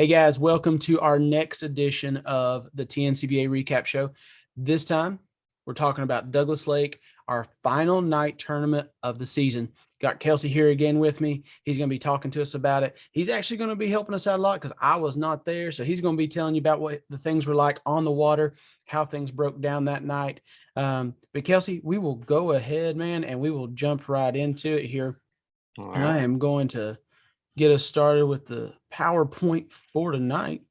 Hey guys, welcome to our next edition of the TNCBA Recap Show. This time, we're talking about Douglas Lake, our final night tournament of the season. Got Kelsey here again with me. He's going to be talking to us about it. He's actually going to be helping us out a lot because I was not there. So he's going to be telling you about what the things were like on the water, how things broke down that night. But Kelsey, we will go ahead, man, and we will jump right into it here. All And I right. am going to get us started with the PowerPoint for tonight.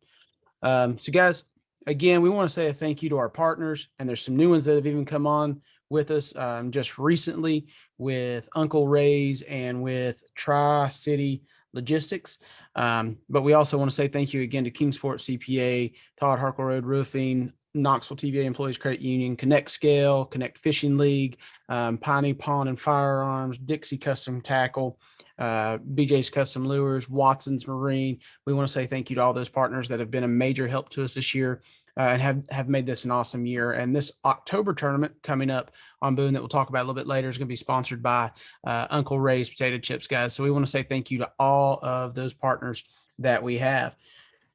So guys, again, we want to say a thank you to our partners, and there's some new ones that have even come on with us just recently with Uncle Ray's and with Tri-City Logistics. But we also want to say thank you again to Kingsport CPA, Todd Harkle Road Roofing, Knoxville TVA Employees Credit Union, Connect Scale, Connect Fishing League, Piney Pond and Firearms, Dixie Custom Tackle, BJ's Custom Lures, Watson's Marine. We want to say thank you to all those partners that have been a major help to us this year and have made this an awesome year. And this October tournament coming up on Boone that we'll talk about a little bit later is going to be sponsored by Uncle Ray's Potato Chips, guys. So we want to say thank you to all of those partners that we have.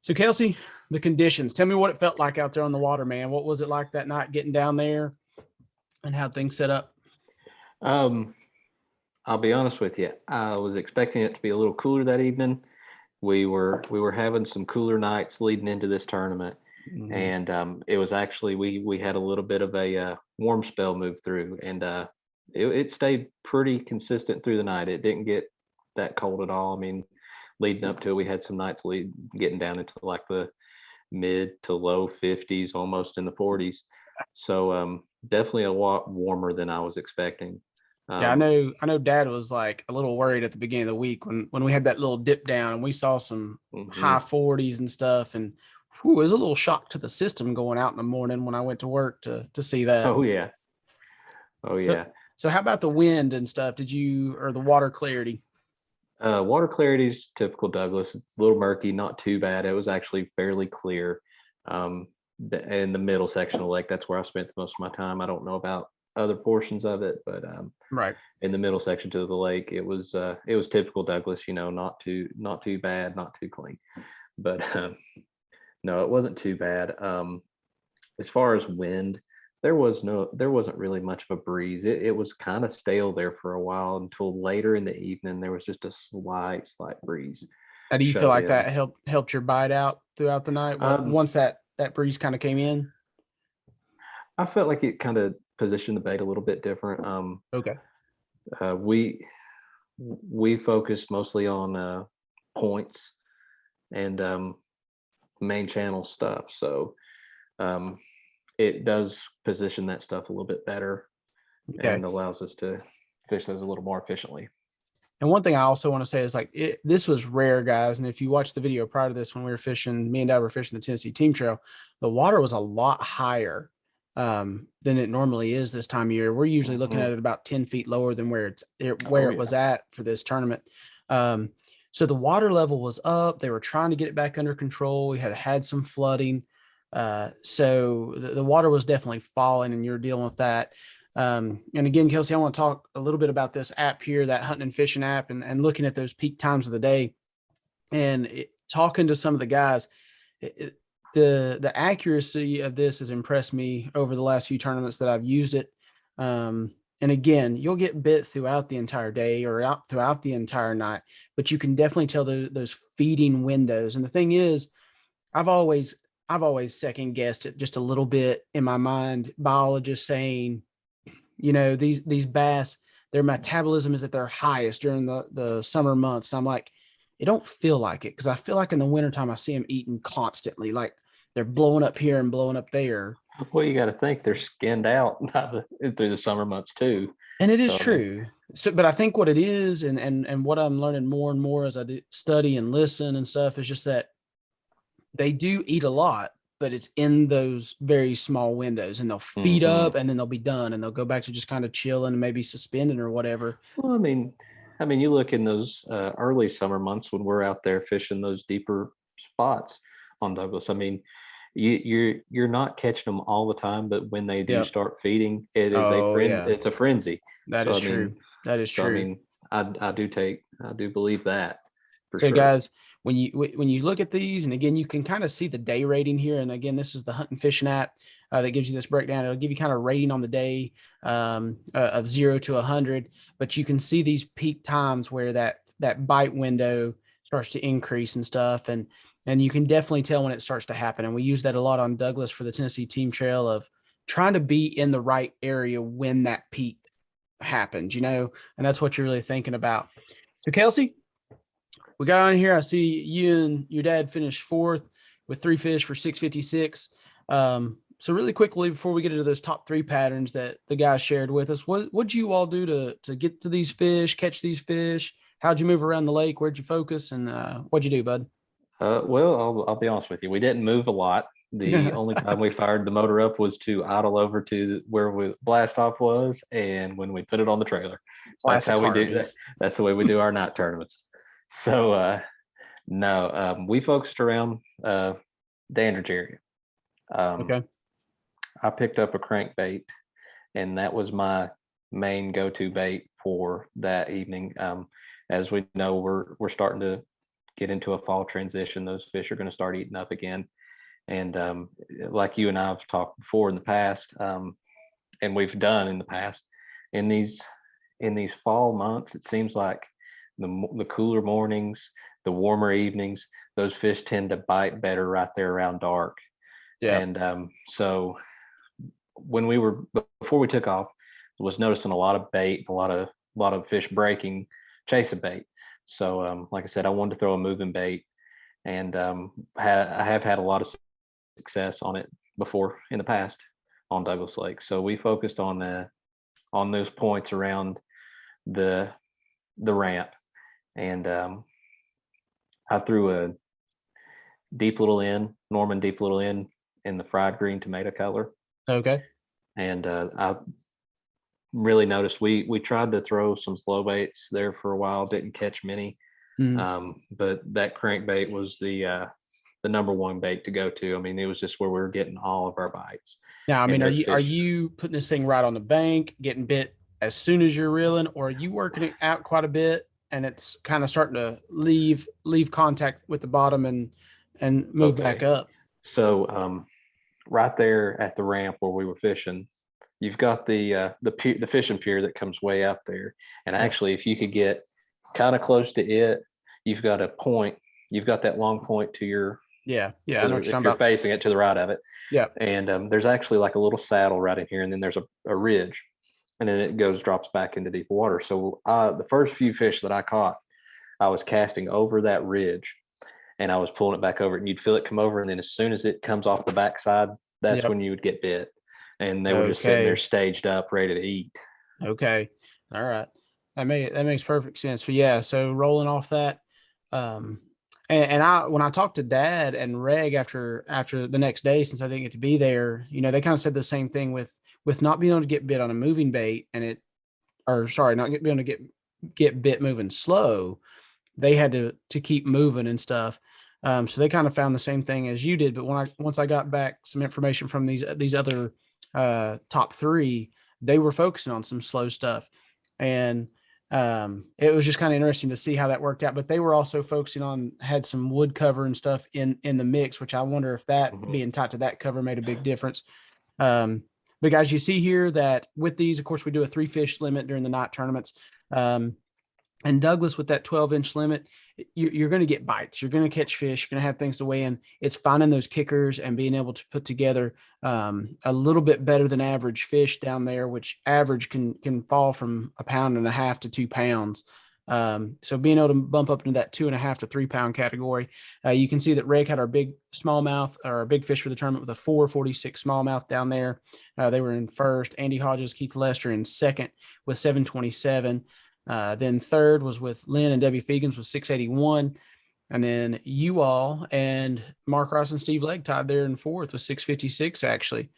So Kelsey, the conditions, tell me what it felt like out there on the water, man. What was it like that night getting down there and how things set up? I'll be honest with you. I was expecting it to be a little cooler that evening. We were having some cooler nights leading into this tournament, and it was actually we had a little bit of a warm spell move through, and it stayed pretty consistent through the night. It didn't get that cold at all. I mean, leading up to it, we had some nights getting down into like the mid to low 50s, almost in the 40s. So definitely a lot warmer than I was expecting. Yeah, I know Dad was like a little worried at the beginning of the week when we had that little dip down and we saw some high 40s and stuff. And it was a little shock to the system going out in the morning when I went to work to see that. Oh yeah. Oh So, yeah. so how about the wind and stuff? Or the water clarity? Water clarity is typical Douglas. It's a little murky, not too bad. It was actually fairly clear. In the middle section of the lake, that's where I spent the most of my time. I don't know about other portions of it, but Right. in the middle section to the lake, it was typical Douglas. Not too bad, not too clean. But no, it wasn't too bad. As far as wind, there wasn't really much of a breeze. It was kind of stale there for a while until later in the evening. There was just a slight breeze. How do you feel Showed like in. that helped your bite out throughout the night? Once that breeze kind of came in? I felt like it kind of positioned the bait a little bit different. Okay. We focused mostly on points and main channel stuff. So it does position that stuff a little bit better and allows us to fish those a little more efficiently. And one thing I also want to say is like this was rare, guys. And if you watch the video prior to this, when we were fishing, me and Dad were fishing the Tennessee Team Trail, the water was a lot higher than it normally is this time of year. We're usually looking at it about 10 feet lower than where it was at for this tournament. So the water level was up. They were trying to get it back under control. We had some flooding. So the water was definitely falling, and you're dealing with that. And again, Kelsey, I want to talk a little bit about this app here, that hunting and fishing app, and looking at those peak times of the day and talking to some of the guys. The accuracy of this has impressed me over the last few tournaments that I've used it. And again, you'll get bit throughout the entire day or out throughout the entire night, but you can definitely tell those feeding windows. And the thing is, I've always second guessed it just a little bit in my mind. Biologists saying, these bass, their metabolism is at their highest during the summer months. And I'm like, it don't feel like it, because I feel like in the wintertime I see them eating constantly, like they're blowing up here and blowing up there. Well, you got to think they're skinned out through the summer months too. And it is true. So, but I think what it is, and what I'm learning more and more as I study and listen and stuff, is just that they do eat a lot, but it's in those very small windows, and they'll feed up and then they'll be done and they'll go back to just kind of chilling and maybe suspending or whatever. Well, I mean, you look in those early summer months when we're out there fishing those deeper spots on Douglas. I mean, you're not catching them all the time, but when they do start feeding, it's a frenzy. That is true. That is true. I mean, I do believe that. So guys, when you look at these, and again, you can kind of see the day rating here. And again, this is the Hunt and Fishing app that gives you this breakdown. It'll give you kind of rating on the day of 0 to 100, but you can see these peak times where that bite window starts to increase and stuff. And you can definitely tell when it starts to happen. And we use that a lot on Douglas for the Tennessee Team Trail of trying to be in the right area when that peak happens, and that's what you're really thinking about. So Kelsey, we got on here. I see you and your dad finished fourth with 3 fish for 656. So really quickly, before we get into those top 3 patterns that the guys shared with us, what'd you all do to get to these fish, catch these fish? How'd you move around the lake? Where'd you focus? And what'd you do, bud? Well, I'll be honest with you. We didn't move a lot. The only time we fired the motor up was to idle over to where we blast off was, and when we put it on the trailer. That's how we do that. That's the way we do our night tournaments. So no, we focused around Dandridge area. Okay. I picked up a crankbait, and that was my main go-to bait for that evening. As we know, we're starting to get into a fall transition. Those fish are going to start eating up again. And like you and I have talked before in the past, and we've done in the past, in these fall months, it seems like the cooler mornings, the warmer evenings, those fish tend to bite better right there around dark. Yeah. And so before we took off, was noticing a lot of bait, a lot of fish breaking, chasing bait. So like I said, I wanted to throw a moving bait, and I have had a lot of success on it before in the past on Douglas Lake. So we focused on those points around the ramp, and I threw a Norman deep little in the fried green tomato color. Okay. And I really noticed we tried to throw some slow baits there for a while, didn't catch many. But that crankbait was the number one bait to go to. I mean, it was just where we were getting all of our bites. Now, I mean, are you putting this thing right on the bank, getting bit as soon as you're reeling, or are you working it out quite a bit and it's kind of starting to leave contact with the bottom and move back up? So right there at the ramp where we were fishing, you've got the fishing pier that comes way up there. And actually, if you could get kind of close to it, you've got that long point to your I know if you're facing it to the right of it. Yeah. And there's actually like a little saddle right in here, and then there's a ridge, and then it drops back into deep water. So the first few fish that I caught, I was casting over that ridge, and I was pulling it back over, and you'd feel it come over, and then as soon as it comes off the backside, that's when you would get bit, and they were just sitting there staged up, ready to eat. Okay, all right, that makes perfect sense. But yeah, so rolling off that, and when I talked to Dad and Reg after the next day, since I didn't get to be there, they kind of said the same thing with not being able to get bit on a moving bait, not being able to get bit moving slow. They had to keep moving and stuff. So they kind of found the same thing as you did. But once I got back some information from these other top 3, they were focusing on some slow stuff, and it was just kind of interesting to see how that worked out. But they were also had some wood cover and stuff in the mix, which I wonder if that being tied to that cover made a big difference. But guys, you see here that with these, of course, we do a 3 fish limit during the night tournaments. And Douglas, with that 12-inch limit, you're going to get bites. You're going to catch fish. You're going to have things to weigh in. It's finding those kickers and being able to put together a little bit better than average fish down there, which average can fall from 1.5 pounds to 2 pounds. So being able to bump up into that 2.5 to 3 pound category, you can see that Reg had our big smallmouth, or our big fish for the tournament, with a 446 smallmouth down there. They were in first. Andy Hodges, Keith Lester in second with 727. Then third was with Lynn and Debbie Fegans with 681. And then you all and Mark Ross and Steve Legg tied there in fourth with 656, actually.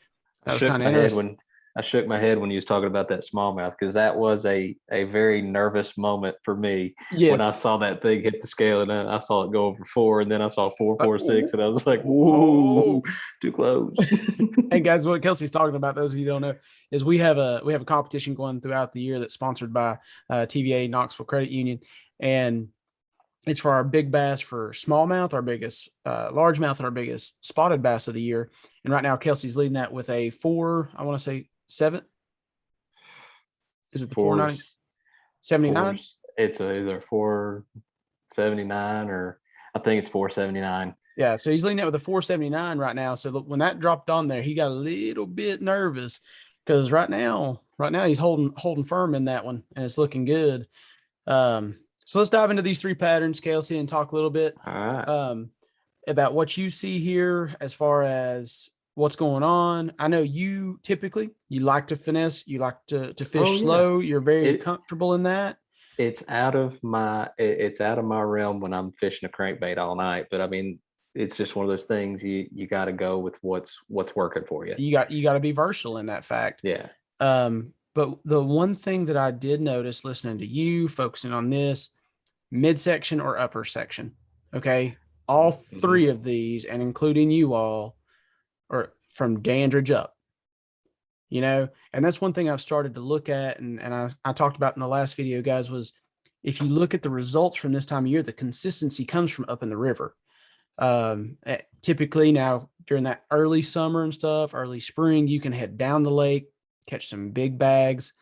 That was kind of interesting. I shook my head when you was talking about that smallmouth, because that was a very nervous moment for me. Yes. When I saw that thing hit the scale, and I saw it go over 4, and then I saw 446, and I was like, whoa, too close. Hey guys, what Kelsey's talking about, those of you who don't know, is we have a competition going throughout the year that's sponsored by TVA Knoxville Credit Union, and It's for our big bass for smallmouth, our biggest largemouth, and our biggest spotted bass of the year. And right now, Kelsey's leading that with a four. I want to say seven. Is it the Four, 479? it's either 479 or I think it's 479. Yeah, so he's leading out with a 479 right now. So when that dropped on there, he got a little bit nervous because right now he's holding firm in that one, and it's looking good. So let's dive into these three patterns, Kelsey, and talk a little bit All right. about what you see here as far as what's going on. I know you typically you like to finesse, you like to fish Oh yeah. slow. You're very It comfortable in that. it's out of my realm when I'm fishing a crankbait all night. But I mean, it's just one of those things you got to go with what's working for you. You got to be versatile in that fact. Yeah. But the one thing that I did notice listening to you, focusing on this midsection or upper section, okay, all Mhm. three of these, and including you all, are from Dandridge up. And that's one thing I've started to look at, and I talked about in the last video, guys, was if you look at the results from this time of year, the consistency comes from up in the river. Typically now during that early summer and stuff, early spring, you can head down the lake, catch some big bags.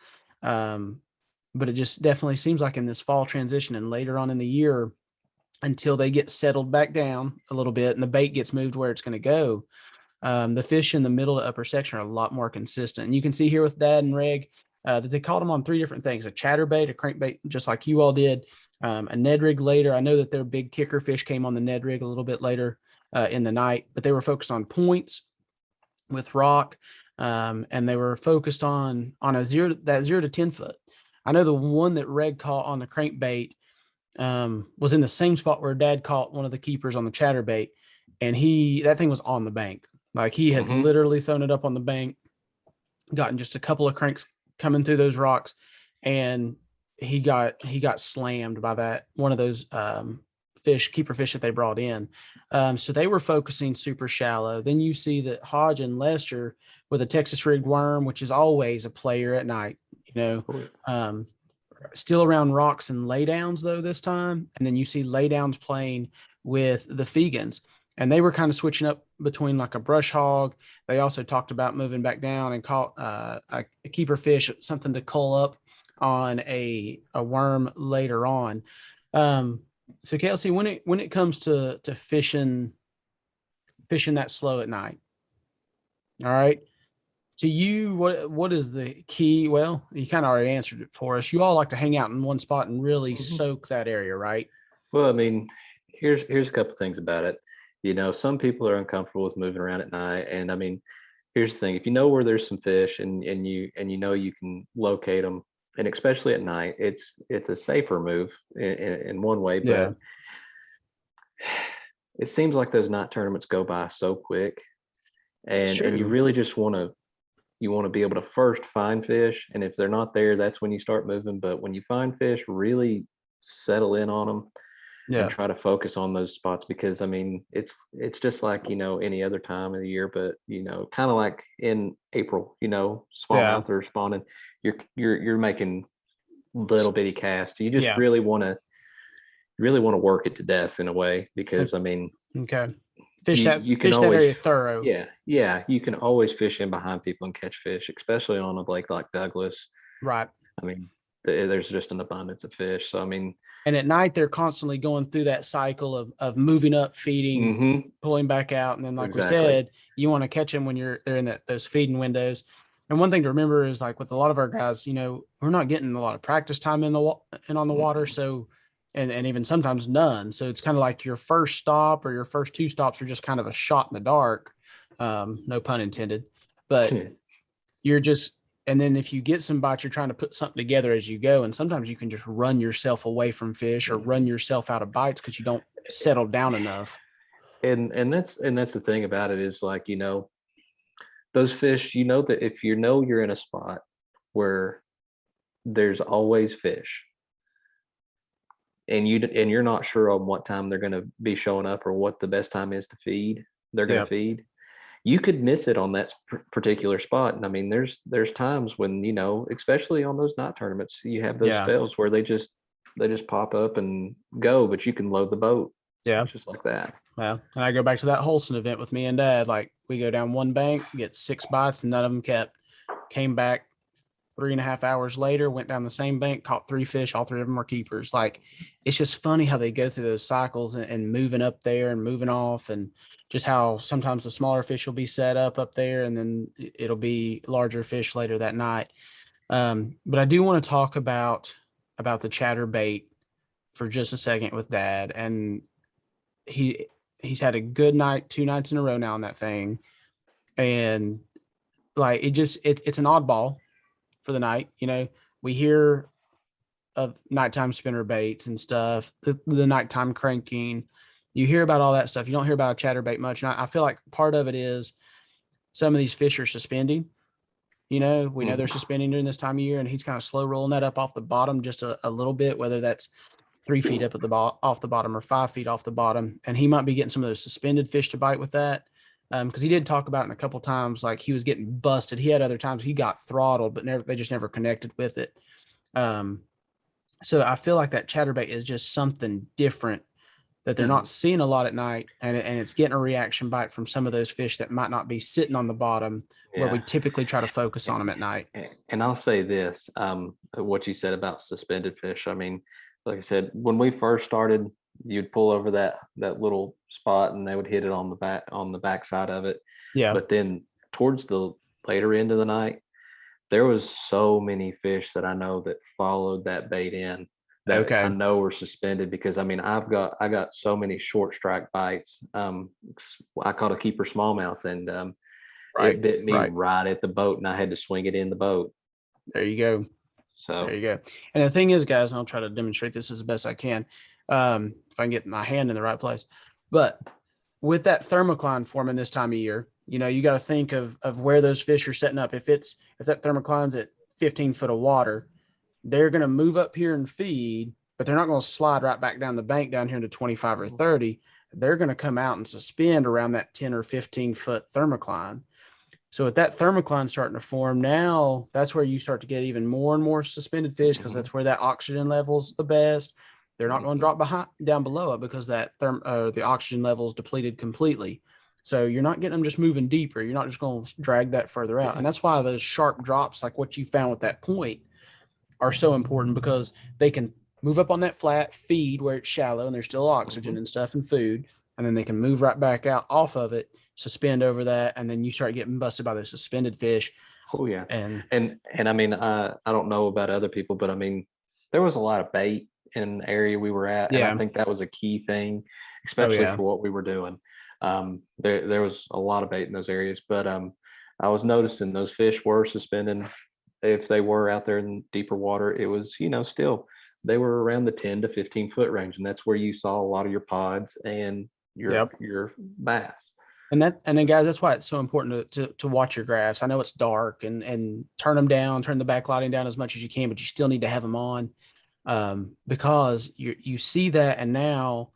But it just definitely seems like in this fall transition and later on in the year, until they get settled back down a little bit and the bait gets moved where it's going to go, the fish in the middle to upper section are a lot more consistent. And you can see here with Dad and Reg that they caught them on three different things: a chatterbait, a crankbait, just like you all did, a Ned rig later. I know that their big kicker fish came on the Ned rig a little bit later in the night, but they were focused on points with rock, and they were focused on that 0 to 10 foot. I know the one that Reg caught on the crankbait was in the same spot where Dad caught one of the keepers on the chatterbait, and that thing was on the bank. Like he had Mhm. literally thrown it up on the bank, gotten just a couple of cranks coming through those rocks, and he got slammed by that one of those keeper fish that they brought in. So they were focusing super shallow. Then you see that Hodge and Lester with a Texas rigged worm, which is always a player at night, Oh, yeah. still around rocks and laydowns though this time. And then you see laydowns playing with the Fegans, and they were kind of switching up between like a brush hog. They also talked about moving back down and caught a keeper fish, something to cull up on a worm later on. So Kelsey, when it comes to fishing that slow at night, all right, to you, what is the key? Well, you kind of already answered it for us. You all like to hang out in one spot and really Mhm. soak that area, right? Well, I mean, here's a couple things about it. Some people are uncomfortable with moving around at night, and I mean, here's the thing: if you know where there's some fish, and you know you can locate them, and especially at night, it's a safer move in one way. Yeah, But it seems like those night tournaments go by so quick, it's and you true. really just want to be able to first find fish, and if they're not there, that's when you start moving. But when you find fish, really settle in on them and Yeah, try to focus on those spots, because I mean it's just like any other time of the year. But kind of like in April, yeah, smallmouth are spawning, you're making little bitty casts. You just yeah. really want to work it to death in a way, Uh, because I mean Okay. you can Fish that always area thorough. yeah, you can always fish in behind people and catch fish, especially on a lake like Douglas. Right. I mean, there's just an abundance of fish. So I mean, And at night they're constantly going through that cycle of moving up, feeding, hmm pulling back out, and then like we exactly. said, you want to catch them when they're in those feeding windows. And one thing to remember is like with a lot of our guys, we're not getting a lot of practice time in on the water, Mm-mm. so and even sometimes none. So it's kind of like your first stop or your first two stops are just kind of a shot in the dark, no pun intended. But you're just and then if you get some bites, you're trying to put something together as you go. And sometimes you can just run yourself away from fish or run yourself out of bites because you don't settle down enough. And that's the thing about it, is like, those fish, that if you're in a spot where there's always fish, and you're not sure on what time they're going to be showing up, or what the best time is to feed, they're going Yeah. to feed, you could miss it on that particular spot. And I mean, there's times when, especially on those night tournaments, you have those Yeah. spells where they just pop up and go, but you can load the boat. Yeah. Just like that. Well, and I go back to that Holston event with me and Dad. Like, we go down one bank, get 6 bites, and none of them kept. Came back 3.5 hours later, went down the same bank, caught 3 fish. All 3 of them were keepers. Like, it's just funny how they go through those cycles and moving up there and moving off, and just how sometimes the smaller fish will be set up there, and then it'll be larger fish later that night. But I do want to talk about the chatterbait for just a second with Dad. And he's had a good night 2 nights in a row now on that thing. And like, it's an oddball for the night. You know, we hear of nighttime spinner baits and stuff, the nighttime cranking. You hear about all that stuff. You don't hear about a chatterbait much. And I feel like part of it is some of these fish are suspending. You know, we know they're suspending during this time of year, and he's kind of slow rolling that up off the bottom just a little bit, whether that's 3 feet up at the off the bottom or 5 feet off the bottom. And he might be getting some of those suspended fish to bite with that. Because he did talk about it in a couple times, like he was getting busted. He had other times he got throttled, but they just never connected with it. So I feel like that chatterbait is just something different that they're not seeing a lot at night, and it's getting a reaction bite from some of those fish that might not be sitting on the bottom where we typically try to focus on them at night. And I'll say this, what you said about suspended fish. I mean, like I said, when we first started, you'd pull over that little spot and they would hit it on the back side of it. Yeah. But then towards the later end of the night, there was so many fish that I know that followed that bait in that I know were suspended, because I mean, I got so many short strike bites. I caught a keeper smallmouth, and it bit me right at the boat, and I had to swing it in the boat. There you go. So there you go. And the thing is, guys, and I'll try to demonstrate this as best I can, if I can get my hand in the right place. But with that thermocline forming this time of year, you know, you got to think of where those fish are setting up. If that thermocline's at 15 foot of water, they're going to move up here and feed, but they're not going to slide right back down the bank down here into 25 or 30. They're going to come out and suspend around that 10 or 15 foot thermocline. So with that thermocline starting to form, now that's where you start to get even more and more suspended fish, because that's where that oxygen level's the best. They're not going to drop down below it, because that the oxygen level is depleted completely. So you're not getting them just moving deeper. You're not just going to drag that further out. And that's why those sharp drops, like what you found with that point, are so important, because they can move up on that flat, feed where it's shallow and there's still oxygen and stuff and food. And then they can move right back out off of it, suspend over that, and then you start getting busted by those suspended fish. Oh yeah. And I mean, I don't know about other people, but I mean, there was a lot of bait in the area we were at. And I think that was a key thing, especially for what we were doing. There was a lot of bait in those areas, but I was noticing those fish were suspending. If they were out there in deeper water, it was, you know, still they were around the 10 to 15 foot range, and that's where you saw a lot of your pods and your bass. And then guys, that's why it's so important to watch your graphs. I know it's dark, and turn them down, turn the backlighting down as much as you can, but you still need to have them on, because you see that, and now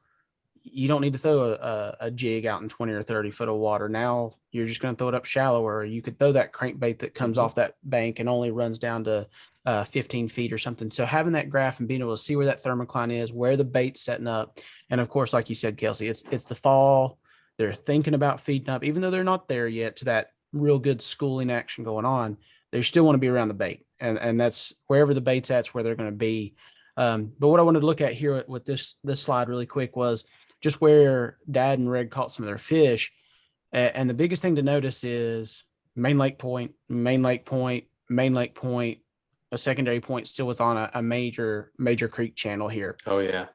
you don't need to throw a jig out in 20 or 30 foot of water. Now you're just going to throw it up shallower. You could throw that crankbait that comes off that bank and only runs down to 15 feet or something. So having that graph and being able to see where that thermocline is, where the bait's setting up. And of course, like you said, Kelsey, it's the fall. They're thinking about feeding up, even though they're not there yet to that real good schooling action going on. They still want to be around the bait, and that's wherever the bait's at, where they're going to be. But what I wanted to look at here with this slide really quick was just where Dad and Red caught some of their fish. And the biggest thing to notice is main lake point, a secondary point still within a major creek channel here. Oh yeah.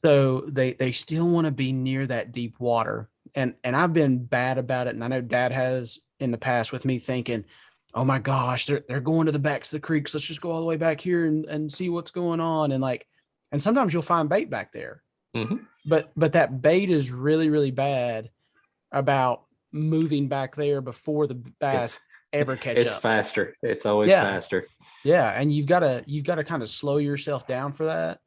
So they still want to be near that deep water. And I've been bad about it. And I know Dad has in the past, with me thinking, oh my gosh, they're going to the backs of the creeks. Let's just go all the way back here and see what's going on. And sometimes you'll find bait back there. But that bait is really, really bad about moving back there before the bass ever catch up. It's faster. It's always faster. Yeah. And you've got to kind of slow yourself down for that.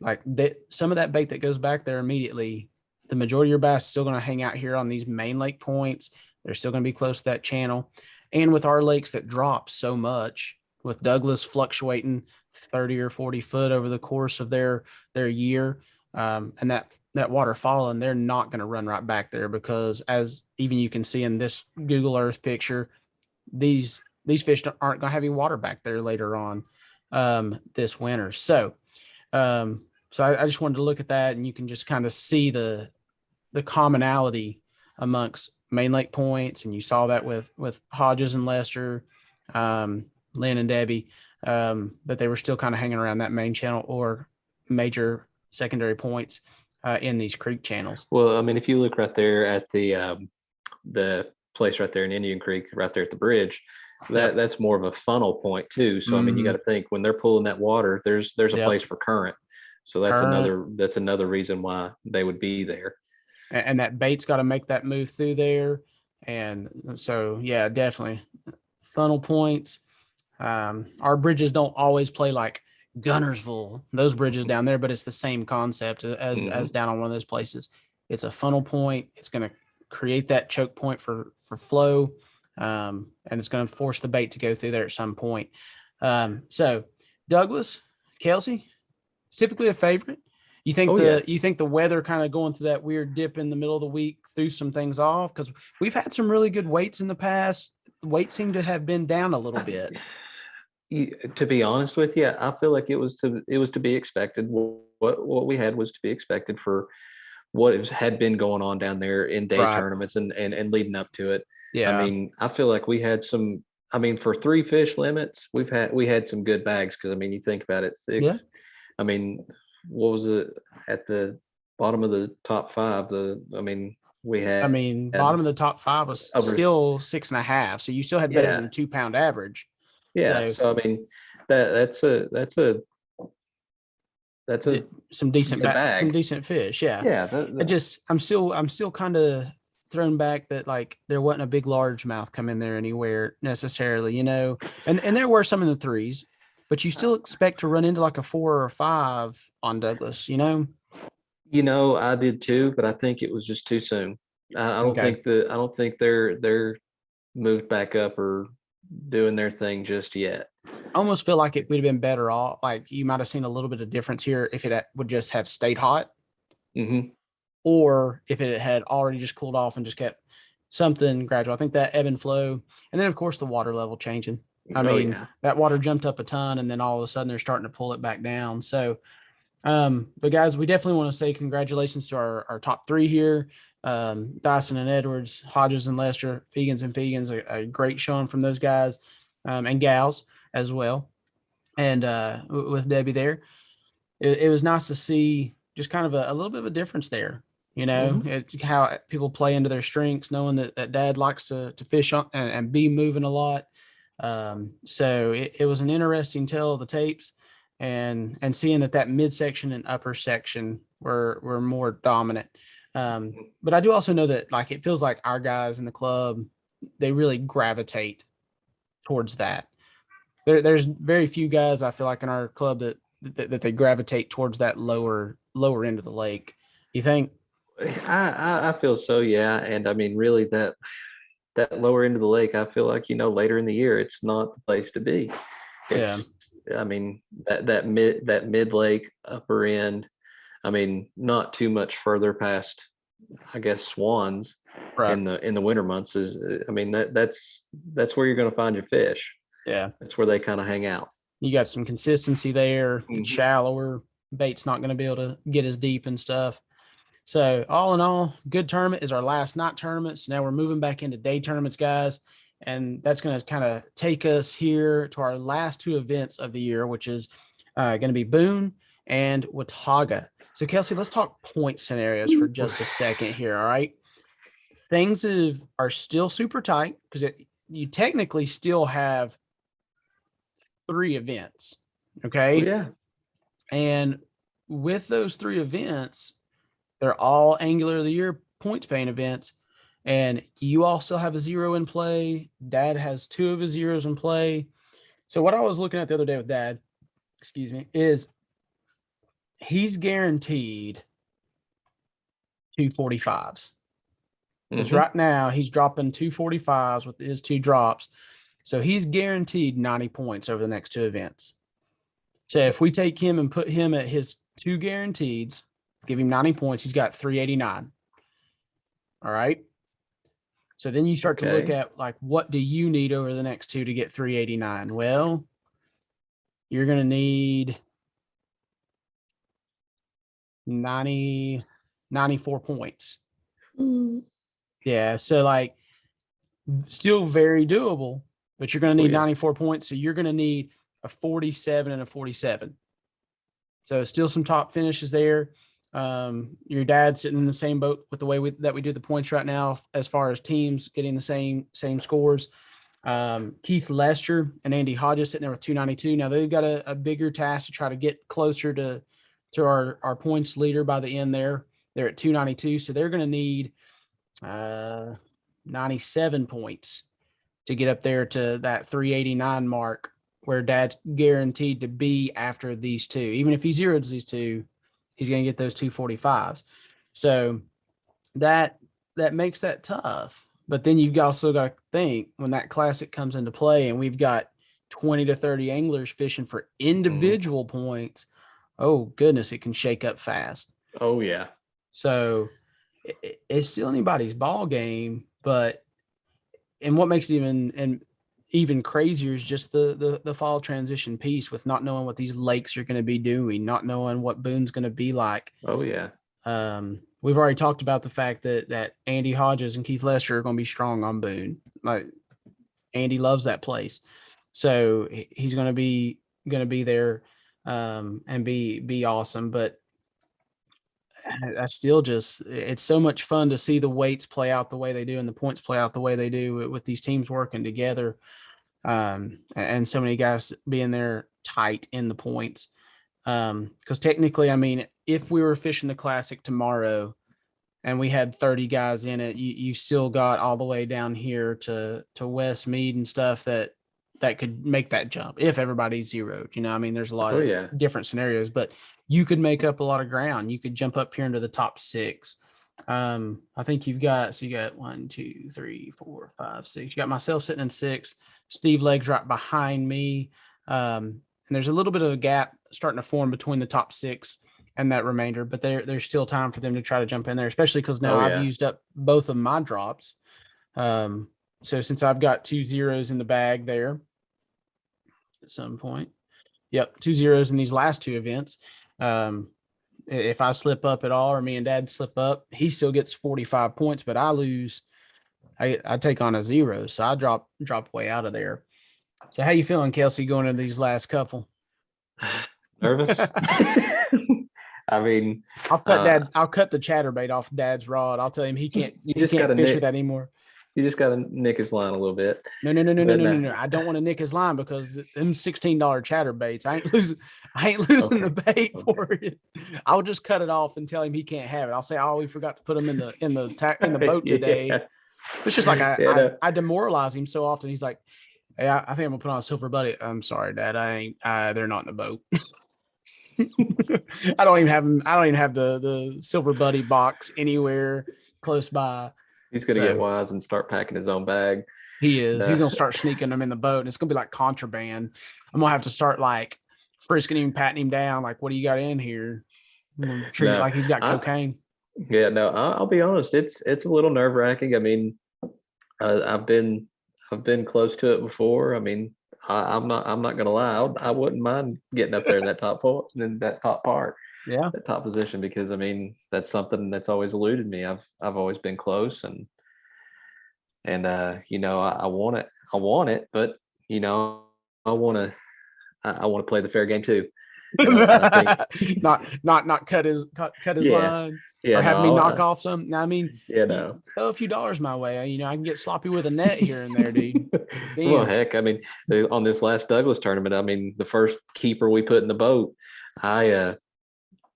Like some of that bait that goes back there immediately, the majority of your bass is still going to hang out here on these main lake points. They're still going to be close to that channel. And with our lakes that drop so much, with Douglas fluctuating 30 or 40 foot over the course of their year. And that water falling, they're not going to run right back there, because as even you can see in this Google Earth picture, these fish aren't going to have any water back there later on this winter. So I just wanted to look at that, and you can just kind of see the commonality amongst Main Lake points, and you saw that with Hodges and Lester, Lynn and Debbie, that they were still kind of hanging around that main channel or major secondary points in these creek channels. Well, I mean, if you look right there at the place right there in Indian Creek, right there at the bridge, that's more of a funnel point too. So I mean, you got to think when they're pulling that water, there's a place for current. So that's another reason why they would be there. And that bait's got to make that move through there. And so, yeah, definitely funnel points. Our bridges don't always play like Gunnersville, those bridges down there, but it's the same concept as down on one of those places. It's a funnel point. It's going to create that choke point for flow. And it's going to force the bait to go through there at some point. So Douglas, Kelsey, it's typically a favorite. You think you think the weather kind of going through that weird dip in the middle of the week threw some things off? Because we've had some really good weights in the past. The weights seem to have been down a little bit. To be honest with you, I feel like it was to be expected. What we had was to be expected for what had been going on down there in day tournaments and leading up to it. Yeah. I mean, I feel like we had some. I mean, for 3 fish limits, we had some good bags, because I mean, you think about it, 6. Yeah. I mean, what was it at the bottom of the top 5? We had. I mean, bottom of the top 5 was still 6.5, so you still had better than 2 pound average. Yeah. So I mean, that's some decent bag. Some decent fish. Yeah. Yeah. I'm still kind of thrown back that like there wasn't a big largemouth come in there anywhere necessarily, you know, and there were some in the 3s, but you still expect to run into like a 4 or a 5 on Douglas, you know? I did too, but I think it was just too soon. I don't think they're moved back up or doing their thing just yet. I almost feel like it would have been better off. Like you might have seen a little bit of difference here if it would just have stayed hot, or if it had already just cooled off and just kept something gradual. I think that ebb and flow, and then of course the water level changing. I mean, that water jumped up a ton, and then all of a sudden they're starting to pull it back down. So, but guys, we definitely want to say congratulations to our top 3 here. Dyson and Edwards, Hodges and Lester, Fegans and Fegans, a great showing from those guys, and gals as well. And with Debbie there, it was nice to see just kind of a little bit of a difference there. You know, how people play into their strengths, knowing that Dad likes to fish on and be moving a lot. So it was an interesting tale of the tapes, and seeing that midsection and upper section were more dominant. But I do also know that like it feels like our guys in the club, they really gravitate towards that. There's very few guys I feel like in our club that they gravitate towards that lower end of the lake. You think? I feel so, yeah. And I mean, really, that lower end of the lake, I feel like later in the year, it's not the place to be. I mean, that mid lake upper end. I mean, not too much further past, I guess, Swans in the winter months is. I mean, that's where you're going to find your fish. Yeah, that's where they kind of hang out. You got some consistency there. It's shallower. Bait's not going to be able to get as deep and stuff. So all in all, good tournament. Is our last night tournament. So now we're moving back into day tournaments, guys. And that's going to kind of take us here to our last 2 events of the year, which is going to be Boone and Watauga. So Kelsey, let's talk point scenarios for just a second here. All right. Things are still super tight because you technically still have 3 events. Okay. Yeah. And with those 3 events, they're all Angular of the Year points paying events. And you all still have a 0 in play. Dad has 2 of his 0s in play. So what I was looking at the other day with Dad, is he's guaranteed 245s. Because right now he's dropping 245s with his 2 drops. So he's guaranteed 90 points over the next 2 events. So if we take him and put him at his 2 guaranteeds, give him 90 points, he's got 389. All right. So then you start to look at like, what do you need over the next 2 to get 389? Well, you're going to need 94 points. Yeah. So like still very doable, but you're going to need 94 points. So you're going to need a 47 and a 47. So still some top finishes there. Your dad's sitting in the same boat with the way that we do the points right now, as far as teams getting the same scores. Keith Lester and Andy Hodges sitting there with 292. Now they've got a bigger task to try to get closer to our points leader by the end there. They're at 292. So they're going to need 97 points to get up there to that 389 mark, where dad's guaranteed to be after these 2. Even if he zeroes these 2, he's going to get those 245s. So that makes that tough. But then you've also got to think, when that classic comes into play and we've got 20 to 30 anglers fishing for individual points, oh goodness, it can shake up fast. Oh yeah. So it's still anybody's ball game, and what makes it even crazier is just the fall transition piece, with not knowing what these lakes are going to be doing, not knowing what Boone's going to be like. Oh yeah. We've already talked about the fact that Andy Hodges and Keith Lester are going to be strong on Boone. Like, Andy loves that place, so he's going to be there and be awesome. But I still it's so much fun to see the weights play out the way they do and the points play out the way they do with these teams working together. And so many guys being there tight in the points. Because technically, I mean, if we were fishing the classic tomorrow and we had 30 guys in it, you still got all the way down here to West Mead and stuff that could make that jump if everybody's zeroed. I mean, there's a lot of different scenarios, but you could make up a lot of ground. You could jump up here into the top 6. I think you got 1, 2, 3, 4, 5, 6. You got myself sitting in 6. Steve Legg's right behind me. And there's a little bit of a gap starting to form between the top 6 and that remainder, but there's still time for them to try to jump in there, especially because now I've used up both of my drops. So since I've got 2 zeros in the bag there at some point, 2 zeros in these last 2 events. If I slip up at all, or me and dad slip up, he still gets 45 points, but I lose. I take on a 0. So I drop way out of there. So how you feeling, Kelsey, going into these last couple? Nervous? I mean, I'll cut the chatterbait off dad's rod. I'll tell him he can't fish with that anymore. You just got to nick his line a little bit. No. I don't want to nick his line, because them $16 chatterbaits, I ain't losing the bait for it. I'll just cut it off and tell him he can't have it. I'll say, "Oh, we forgot to put him in the boat today." Yeah. It's just like I demoralize him so often. He's like, "Hey, I think I'm gonna put on a silver buddy." I'm sorry, Dad. They're not in the boat. I don't even have the silver buddy box anywhere close by. He's going to get wise and start packing his own bag. He is. He's going to start sneaking them in the boat, and it's going to be like contraband. I'm going to have to start like frisking him, patting him down. Like, what do you got in here? I'm going to treat it like he's got cocaine. Yeah, no, I'll be honest. It's a little nerve wracking. I mean, I've been close to it before. I mean, I'm not going to lie. I wouldn't mind getting up there in that top part. Yeah, that top position, because I mean, that's something that's always eluded me. I've always been close, and I want it, but I want to play the fair game too. I think, not cut his line, or have me knock off some. Now, I mean, throw a few dollars my way. I can get sloppy with a net here and there, dude. Well, heck, I mean, on this last Douglas tournament, I mean, the first keeper we put in the boat,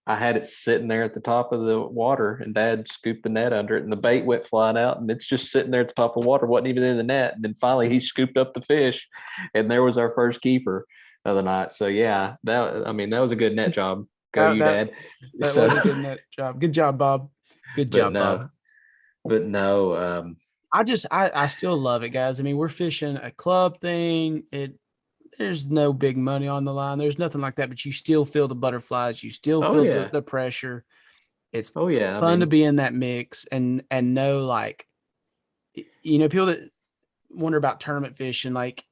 I had it sitting there at the top of the water, and Dad scooped the net under it, and the bait went flying out, and it's just sitting there at the top of the water, wasn't even in the net. And then finally he scooped up the fish, and there was our first keeper of the night. So yeah, that was a good net job. Dad. That was a good net job. Good job, Bob. Good job, Bob. But no, I still love it, guys. I mean, we're fishing a club thing. there's no big money on the line. There's nothing like that, but you still feel the butterflies. You still Oh feel yeah. the pressure. It's Oh yeah. I fun to mean, be in that mix and know, like, people that wonder about tournament fishing, like,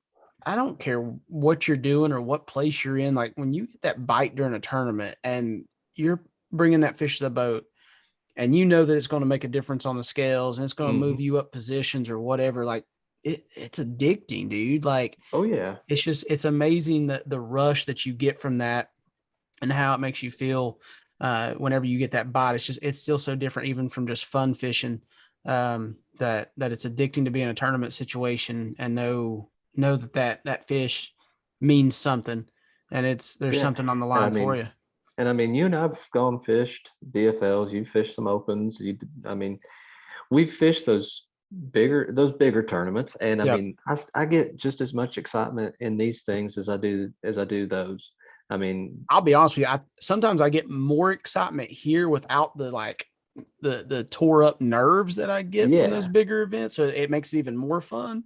I don't care what you're doing or what place you're in. Like, when you get that bite during a tournament and you're bringing that fish to the boat and you know that it's going to make a difference on the scales and it's going to move mhm. you up positions or whatever, like, it's addicting, dude. Like, Oh yeah. it's amazing that the rush that you get from that and how it makes you feel whenever you get that bite. It's still so different, even from just fun fishing. That it's addicting to be in a tournament situation and know that fish means something, and there's Yeah. something on the And I line for mean, you. you and I've gone fished DFLs. You fished some opens. I mean, we've fished those bigger tournaments, and I Yep. mean, I get just as much excitement in these things as I do those. I mean, I'll be honest with you. Sometimes I get more excitement here without the, like, the tore up nerves that I get from those yeah. bigger events. So it makes it even more fun.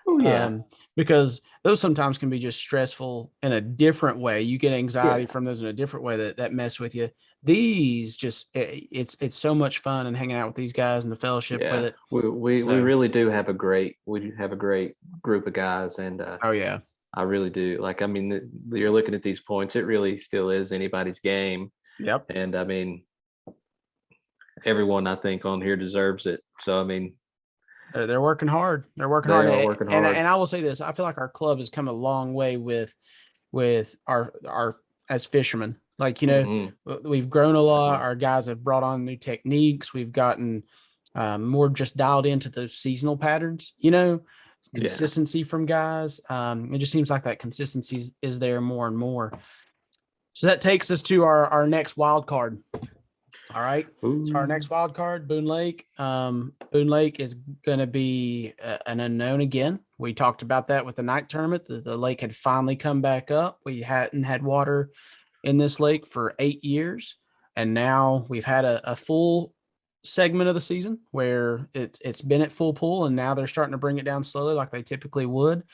Oh yeah. um, because those sometimes can be just stressful in a different way. You get anxiety Yeah. from those in a different way that mess with you. These just it's so much fun and hanging out with these guys and the fellowship with Yeah. it. We So, really do have a great group of guys, and oh yeah, I really do. Like, I mean, you're looking at these points, it really still is anybody's game. yep. And I mean, everyone I think on here deserves it. So, I mean, They're working hard. They're working they hard, are working and hard. I will say this: I feel like our club has come a long way with our as fishermen. Like, Hmm. we've grown a lot. Uh-huh. Our guys have brought on new techniques. We've gotten more just dialed into those seasonal patterns. Yeah. Consistency from guys. It just seems like that consistency is there more and more. So that takes us to our next wild card. All right. So our Ooh. next wild card, Boone Lake. Boone Lake is going to be an unknown again. We talked about that with the night tournament. The lake had finally come back up. We hadn't had water in this lake for 8 years, and now we've had a full segment of the season where it's been at full pull, and now they're starting to bring it down slowly like they typically would.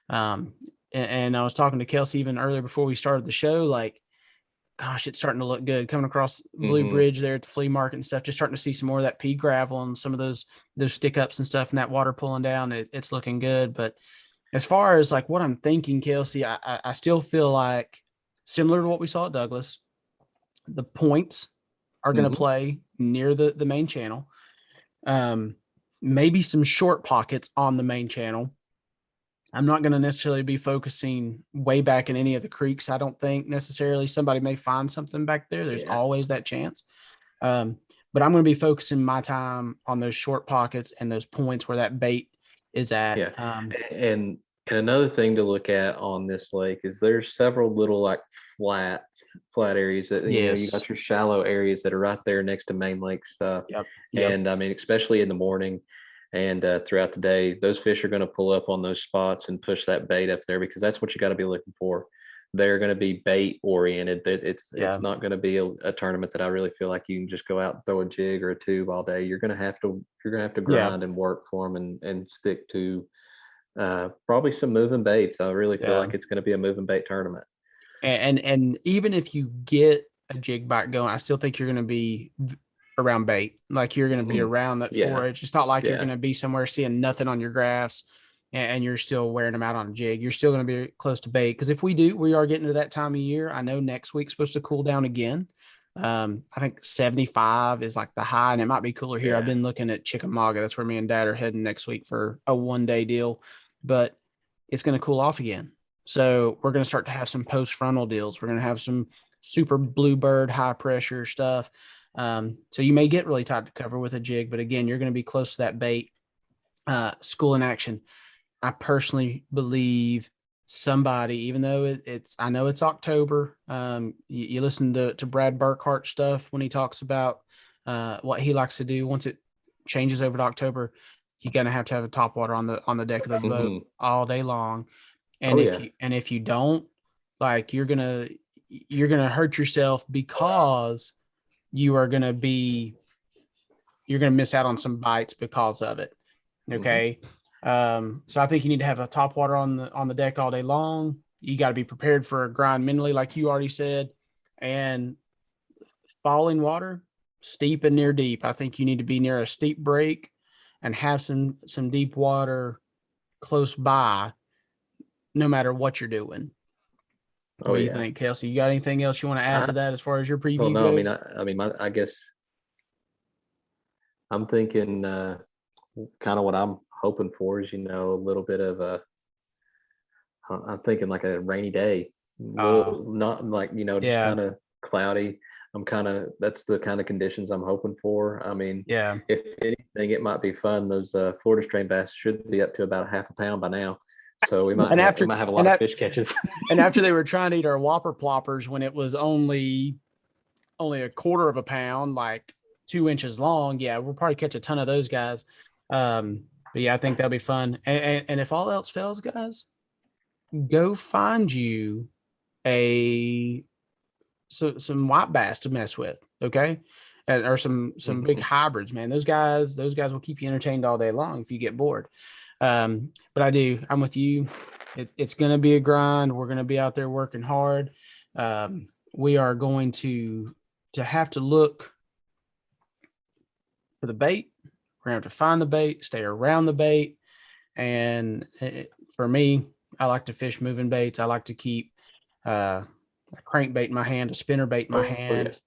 And I was talking to Kelsey even earlier before we started the show, like, gosh, it's starting to look good coming across Blue Hmm. Bridge there at the flea market and stuff. Just starting to see some more of that pea gravel and some of those stick ups and stuff, and that water pulling down. It's looking good. But as far as, like, what I'm thinking, Kelsey, I still feel like, similar to what we saw at Douglas, the points are going to Hmm. play near the main channel. Um, Maybe some short pockets on the main channel. I'm not going to necessarily be focusing way back in any of the creeks. I don't think necessarily. Somebody may find something back there. There's Yeah. always that chance. Um, but I'm going to be focusing my time on those short pockets and those points where that bait is at. Yeah. And and another thing to look at on this lake is there's several little like flat flat areas that you Yes. got your shallow areas that are right there next to main lake stuff. Yep. Yep. And I mean, especially in the morning and throughout the day, those fish are going to pull up on those spots and push that bait up there because that's what you got to be looking for. They're going to be bait oriented. That it's Yeah. not going to be a tournament that I really feel like you can just go out and throw a jig or a tube all day. You're gonna have to Yeah. grind and work for them and stick to probably some moving baits. I really feel Yeah. like it's going to be a moving bait tournament. And even if you get a jig bite going, I still think you're going to be around bait. Like, you're going to be Hmm. around that Yeah, forage. It's not like you're yeah, going to be somewhere seeing nothing on your graphs and you're still wearing them out on a jig. You're still going to be close to bait. Because if we are getting to that time of year. I know next week's supposed to cool down again. I think 75 is like the high, and it might be cooler here. I've yeah. been looking at Chickamauga. That's where me and Dad are heading next week for a 1 day deal, but it's going to cool off again. So we're going to start to have some post frontal deals. We're going to have some super bluebird high pressure stuff. So you may get really tight to cover with a jig, but again, you're going to be close to that bait. School in action. I personally believe somebody, even though I know it's October. You listen to Brad Burkhart stuff when he talks about what he likes to do once it changes over to October. You're gonna have to have a top water on the deck of the boat Hmm. all day long. And Oh if yeah. you don't, like, you're gonna hurt yourself because you are gonna be you're gonna miss out on some bites because of it. Hmm. Okay. So I think you need to have a top water on the deck all day long. You got to be prepared for a grind mentally, like you already said. And falling water, steep and near deep. I think you need to be near a steep break and have some deep water close by, no matter what you're doing. What do you think, Kelsey? You got anything else you want to add to that as far as your preview well, no, goes? I guess I'm thinking kind of what I'm hoping for is, a little bit of I'm thinking like a rainy day, not like, just kind of cloudy. That's the kind of conditions I'm hoping for. I mean, if anything, it might be fun. Those Florida strain bass should be up to about half a pound by now. So we might have a lot of fish catches. And after they were trying to eat our Whopper ploppers when it was only a quarter of a pound, like 2 inches long, we'll probably catch a ton of those guys. But I think that'll be fun. And if all else fails, guys, go find you some white bass to mess with, okay? Or some big hybrids, man. Those guys will keep you entertained all day long if you get bored. But I'm with you. It's going to be a grind. We're going to be out there working hard. We are going to have to look for the bait. We're going to have to find the bait, stay around the bait. And for me, I like to fish moving baits. I like to keep a crankbait in my hand, a spinner bait in my hand.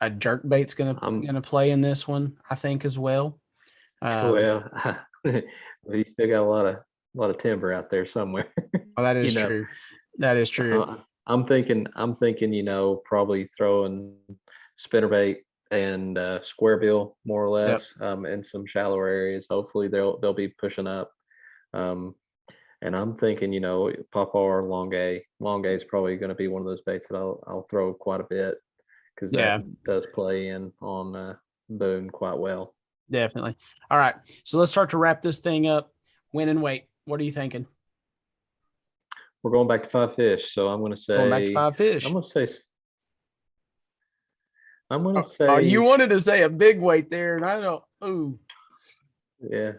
A jerk bait's gonna play in this one, I think, as well. You still got a lot of timber out there somewhere. Well, that is true. That is true. I'm thinking, probably throwing spinnerbait and square bill more or less, in some shallower areas. Hopefully they'll be pushing up. And I'm thinking, Papa or Long A is probably going to be one of those baits that I'll throw quite a bit, because that does play in on Boone quite well. Definitely. All right. So let's start to wrap this thing up. Win and wait. What are you thinking? We're going back to 5 fish. So I'm going to say. Going back to 5 fish. I'm going to say. Oh, you wanted to say a big weight there, and I don't. Ooh. Yeah.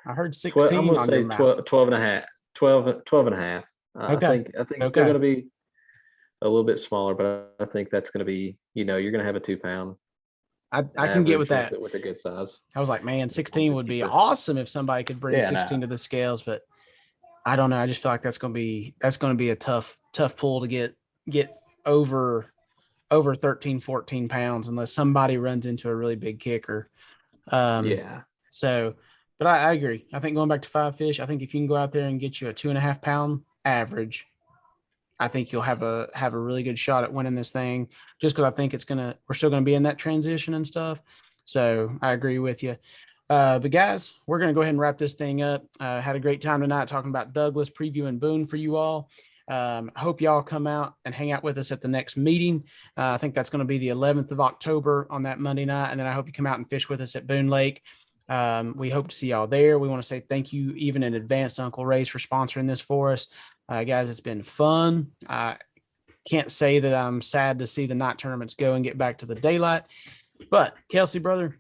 I heard 16. I'm going to say 12 and a half. 12 and a half. Okay. I think it's still going to be a little bit smaller, but I think that's going to be, you're going to have a 2 pound. I can get with that. With a good size. I was like, man, 16 would be awesome if somebody could bring 16 to the scales, but I don't know. I just feel like that's going to be a tough pull to get over 13, 14 pounds unless somebody runs into a really big kicker. So, but I agree. I think going back to 5 fish, I think if you can go out there and get you a 2.5 pound average, I think you'll have a really good shot at winning this thing, just because I think we're still going to be in that transition and stuff. So I agree with you. But guys, we're going to go ahead and wrap this thing up. Had a great time tonight talking about Douglas, previewing Boone for you all. I hope y'all come out and hang out with us at the next meeting. I think that's going to be the 11th of October on that Monday night. And then I hope you come out and fish with us at Boone Lake. We hope to see y'all there. We want to say thank you even in advance to Uncle Ray's for sponsoring this for us. Guys, it's been fun. I can't say that I'm sad to see the night tournaments go and get back to the daylight. But Kelsey, brother,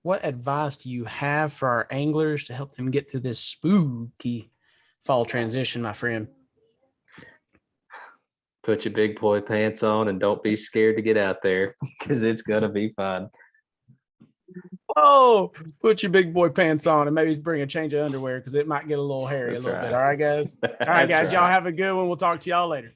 what advice do you have for our anglers to help them get through this spooky fall transition, my friend? Put your big boy pants on and don't be scared to get out there, because it's going to be fun. Oh, put your big boy pants on and maybe bring a change of underwear, because it might get a little hairy. Bit. All right, guys. All right, guys. Y'all have a good one. We'll talk to y'all later.